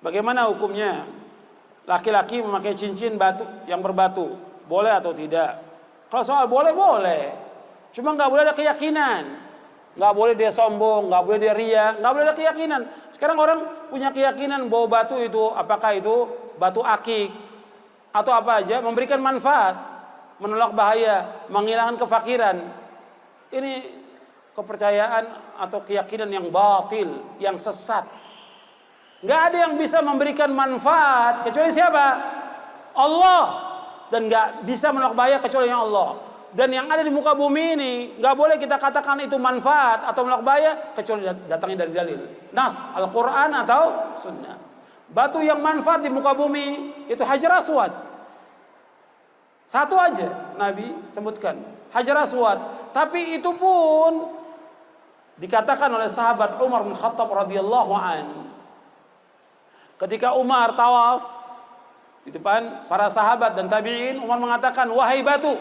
Bagaimana hukumnya laki-laki memakai cincin batu yang berbatu, boleh atau tidak? Kalau soal boleh, cuma nggak boleh ada keyakinan, nggak boleh dia sombong, nggak boleh dia ria, nggak boleh ada keyakinan. Sekarang orang punya keyakinan bahwa batu itu, apakah itu batu akik atau apa aja, memberikan manfaat, menolak bahaya, menghilangkan kefakiran. Ini kepercayaan atau keyakinan yang batil, yang sesat. Nggak ada yang bisa memberikan manfaat kecuali siapa? Allah. Dan nggak bisa menolak bahaya kecuali yang Allah. Dan yang ada di muka bumi ini nggak boleh kita katakan itu manfaat atau menolak bahaya kecuali datangnya dari dalil, nas, Al-Quran atau Sunnah. Batu yang manfaat di muka bumi itu Hajar Aswad. Satu aja Nabi sebutkan, Hajar Aswad. Tapi itu pun dikatakan oleh sahabat Umar bin Khattab radhiyallahu anhu. Ketika Umar tawaf di depan para sahabat dan tabi'in, Umar mengatakan, wahai batu,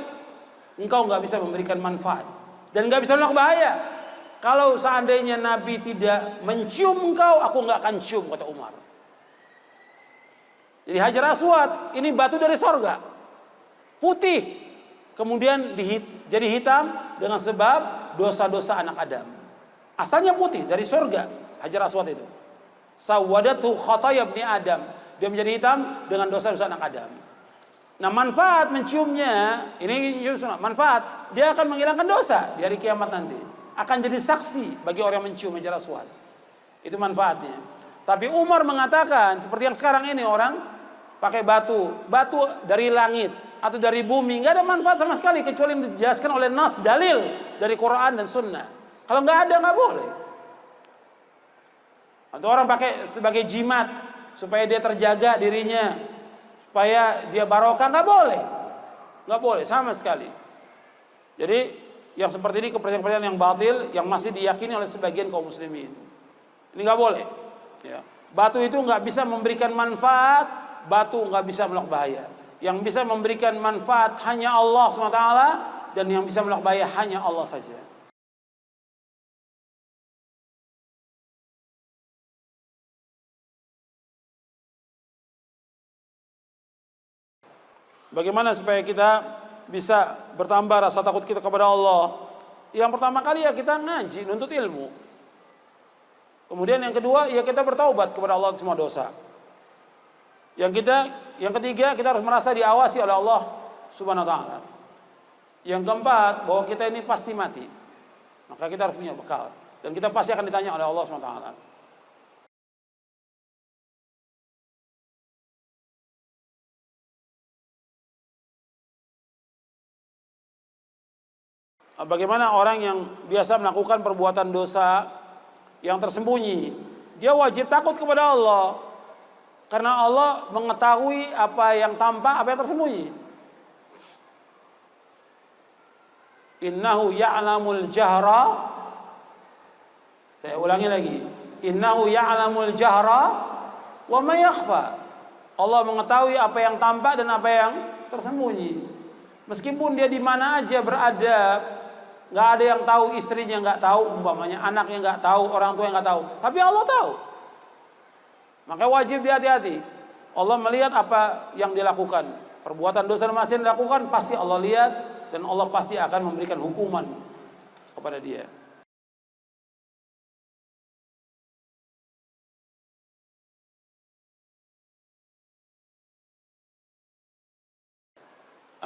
engkau nggak bisa memberikan manfaat dan nggak bisa menolak bahaya. Kalau seandainya Nabi tidak mencium engkau, aku nggak akan cium, kata Umar. Jadi Hajar Aswad ini batu dari sorga, putih, kemudian jadi hitam dengan sebab dosa-dosa anak Adam. Asalnya putih dari sorga, Hajar Aswad itu. Sawadatu khataya ibni Adam, dia menjadi hitam dengan dosa-dosa anak Adam. Nah, manfaat menciumnya ini manfaat, dia akan menghilangkan dosa di hari kiamat nanti. Akan jadi saksi bagi orang yang mencium Hajar Aswad. Itu manfaatnya. Tapi Umar mengatakan seperti yang sekarang ini orang pakai batu dari langit atau dari bumi, nggak ada manfaat sama sekali kecuali yang dijelaskan oleh nas, dalil dari Quran dan Sunnah. Kalau nggak ada, nggak boleh. Atau orang pakai sebagai jimat supaya dia terjaga dirinya, supaya dia barokah, nggak boleh sama sekali. Jadi yang seperti ini kepercayaan yang batil yang masih diyakini oleh sebagian kaum muslimin. Ini nggak boleh. Ya. Batu itu nggak bisa memberikan manfaat, batu nggak bisa menolak bahaya. Yang bisa memberikan manfaat hanya Allah SWT, dan yang bisa menolak bahaya hanya Allah saja. Bagaimana supaya kita bisa bertambah rasa takut kita kepada Allah? Yang pertama kali ya kita ngaji, nuntut ilmu. Kemudian yang kedua ya kita bertaubat kepada Allah semua dosa. Yang ketiga kita harus merasa diawasi oleh Allah Subhanahu wa taala. Yang keempat bahwa kita ini pasti mati. Maka kita harus punya bekal dan kita pasti akan ditanya oleh Allah Subhanahu wa taala. Bagaimana orang yang biasa melakukan perbuatan dosa yang tersembunyi, dia wajib takut kepada Allah, karena Allah mengetahui apa yang tampak, apa yang tersembunyi. Innahu ya'lamul jahra, saya ulangi lagi, innahu ya'lamul jahra wa ma yakhfa. Allah mengetahui apa yang tampak dan apa yang tersembunyi. Meskipun dia di mana aja berada, nggak ada yang tahu, istrinya nggak tahu, umpamanya anaknya nggak tahu, orang tua yang nggak tahu, tapi Allah tahu. Maka wajib hati-hati. Allah melihat apa yang dilakukan, perbuatan dosa maksiat dilakukan, pasti Allah lihat dan Allah pasti akan memberikan hukuman kepada dia.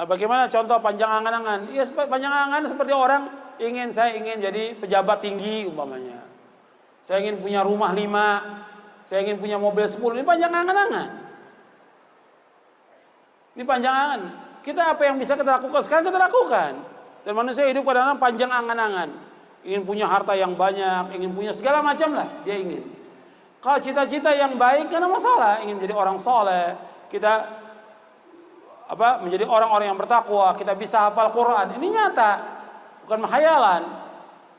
Bagaimana contoh panjang angan-angan? Ya, panjang angan seperti orang saya ingin jadi pejabat tinggi umpamanya. Saya ingin punya rumah 5, saya ingin punya mobil 10. Ini panjang angan-angan. Ini panjang angan. Kita apa yang bisa kita lakukan sekarang kita lakukan. Dan manusia hidup kadang-kadang panjang angan-angan. Ingin punya harta yang banyak, ingin punya segala macam lah dia ingin. Kalau cita-cita yang baik kan ada masalah, ingin jadi orang soleh, kita menjadi orang-orang yang bertakwa, kita bisa hafal Quran. Ini nyata, bukan khayalan.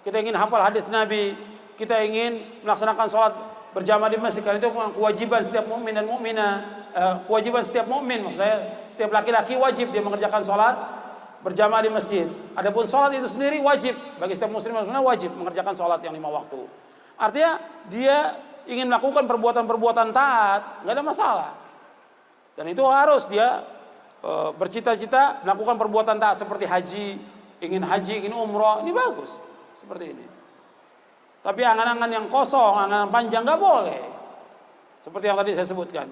Kita ingin hafal hadis Nabi, kita ingin melaksanakan sholat berjamaah di masjid, karena itu kewajiban setiap mukmin dan mukminah. Kewajiban setiap mukmin, maksud saya setiap laki-laki wajib dia mengerjakan sholat berjamaah di masjid. Adapun sholat itu sendiri wajib bagi setiap muslim dan muslimah, wajib mengerjakan sholat yang 5 waktu. Artinya dia ingin melakukan perbuatan-perbuatan taat, nggak ada masalah. Dan itu harus dia bercita-cita melakukan perbuatan taat seperti haji, ingin umroh, ini bagus seperti ini. Tapi angan-angan yang kosong, angan-angan panjang nggak boleh. Seperti yang tadi saya sebutkan.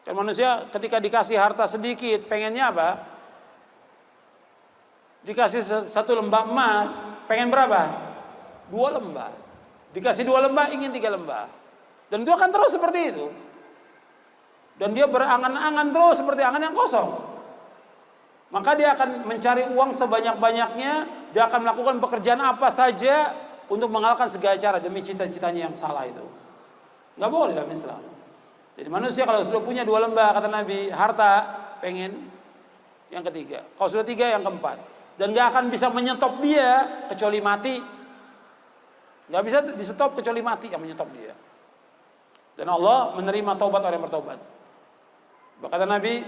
Kan manusia ketika dikasih harta sedikit, pengennya apa? Dikasih 1 lembah emas, pengen berapa? 2 lembah. Dikasih 2 lembah, ingin 3 lembah. Dan itu akan terus seperti itu. Dan dia berangan-angan terus seperti angan yang kosong. Maka dia akan mencari uang sebanyak-banyaknya. Dia akan melakukan pekerjaan apa saja untuk mengalahkan segala cara demi cita-citanya yang salah itu. Nggak boleh dalam Islam. Jadi manusia kalau sudah punya 2 lembah, kata Nabi, harta, pengen yang ketiga. Kalau sudah 3, yang keempat. Dan nggak akan bisa menyetop dia kecuali mati. Nggak bisa di-stop kecuali mati yang menyetop dia. Dan Allah menerima taubat orang yang bertobat. Kata Nabi,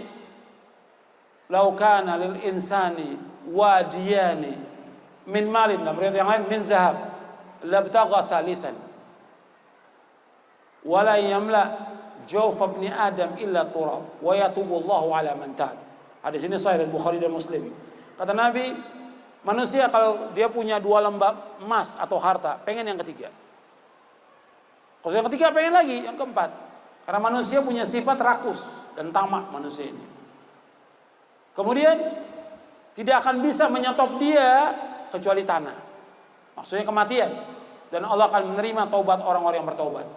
"Lau kana lil insani wadiyani min malin," dalam riwayat yang lain min zahab, labtagha thalithan. Wa la yamla jawf ibni Adam illa turab wa yatubu Allahu ala man tab. Hadis ini sahih Bukhari dan Muslim. Kata Nabi, manusia kalau dia punya 2 lembah emas atau harta, pengen yang ketiga. Kalau yang ketiga pengen lagi, yang keempat. Karena manusia punya sifat rakus dan tamak manusia ini. Kemudian tidak akan bisa menyetop dia kecuali tanah. Maksudnya kematian. Dan Allah akan menerima taubat orang-orang yang bertaubat.